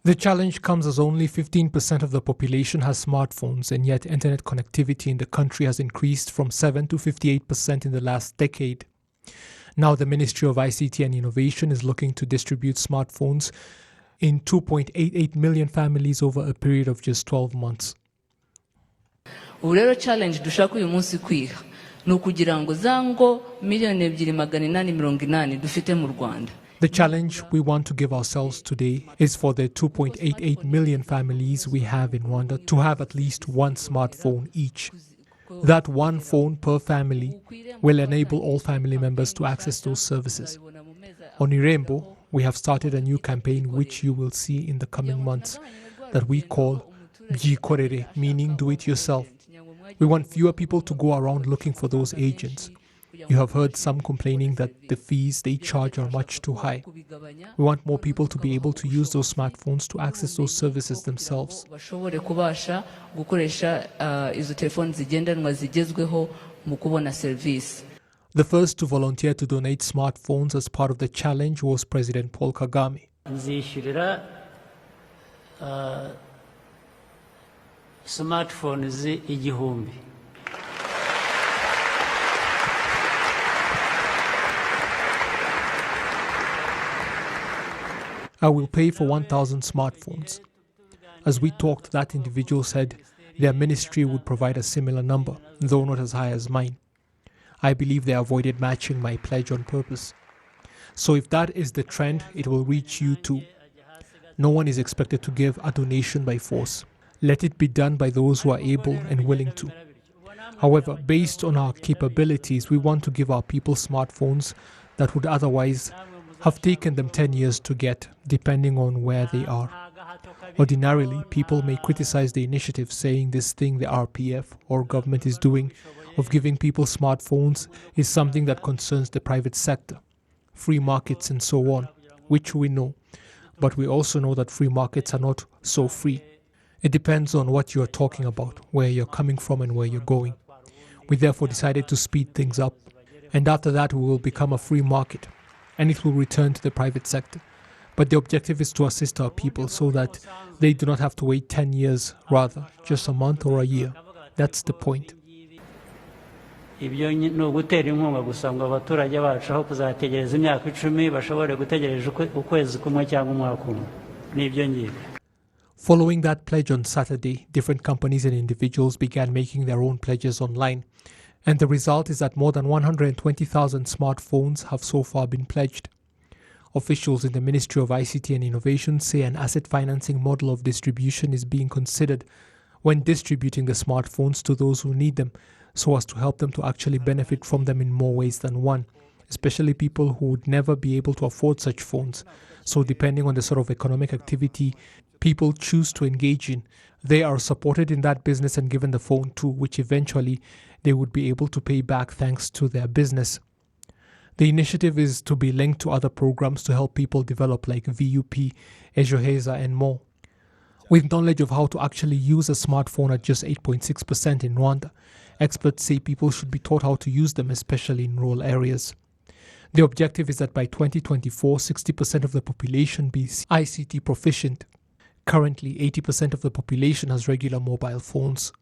The challenge comes as only 15% of the population has smartphones, and yet internet connectivity in the country has increased from 7 to 58% in the last decade. Now the Ministry of ICT and Innovation is looking to distribute smartphones in 2.88 million families over a period of just 12 months. Ubu rero challenge dushaka uyu munsi kwiha ni ukugira ngo zango 2,880,000 dufite mu Rwanda. The challenge we want to give ourselves today is for the 2.88 million families we have in Rwanda to have at least one smartphone each. That one phone per family will enable all family members to access those services. On Irembo, we have started a new campaign which you will see in the coming months that we call Byikorere, meaning do it yourself. We want fewer people to go around looking for those agents. You have heard some complaining that the fees they charge are much too high. We want more people to be able to use those smartphones to access those services themselves. The first to volunteer to donate smartphones as part of the challenge was President Paul Kagame. Smartphones igihumbi. I will pay for 1,000 smartphones. As we talked, that individual said their ministry would provide a similar number, though not as high as mine. I believe they avoided matching my pledge on purpose. So if that is the trend, it will reach you too. No one is expected to give a donation by force. Let it be done by those who are able and willing to. However, based on our capabilities, we want to give our people smartphones that would otherwise have taken them 10 years to get, depending on where they are. Ordinarily, people may criticize the initiative, saying this thing the RPF or government is doing of giving people smartphones is something that concerns the private sector, free markets and so on, which we know. But we also know that free markets are not so free. It depends on what you are talking about, where you're coming from and where you're going. We therefore decided to speed things up, and after that we will become a free market, and it will return to the private sector. But the objective is to assist our people so that they do not have to wait 10 years, rather, just a month or a year. That's the point. Ibyo ni ugutera inkunga gusa ngo abaturage bacu aho kuzategereza imyaka 10 bashobore gutegereza ukwezi kumwe cyangwa umwaka umwe. Nibyo ngibyo. Following that pledge on Saturday, different companies and individuals began making their own pledges online. And the result is that more than 120,000 smartphones have so far been pledged. Officials in the Ministry of ICT and Innovation say an asset financing model of distribution is being considered when distributing the smartphones to those who need them, so as to help them to actually benefit from them in more ways than one, especially people who would never be able to afford such phones. So depending on the sort of economic activity people choose to engage in, they are supported in that business and given the phone too, which eventually they would be able to pay back thanks to their business. The initiative is to be linked to other programs to help people develop like VUP, Ejoheza and more. With knowledge of how to actually use a smartphone at just 8.6% in Rwanda, experts say people should be taught how to use them, especially in rural areas. The objective is that by 2024, 60% of the population be ICT proficient. Currently, 80% of the population has regular mobile phones.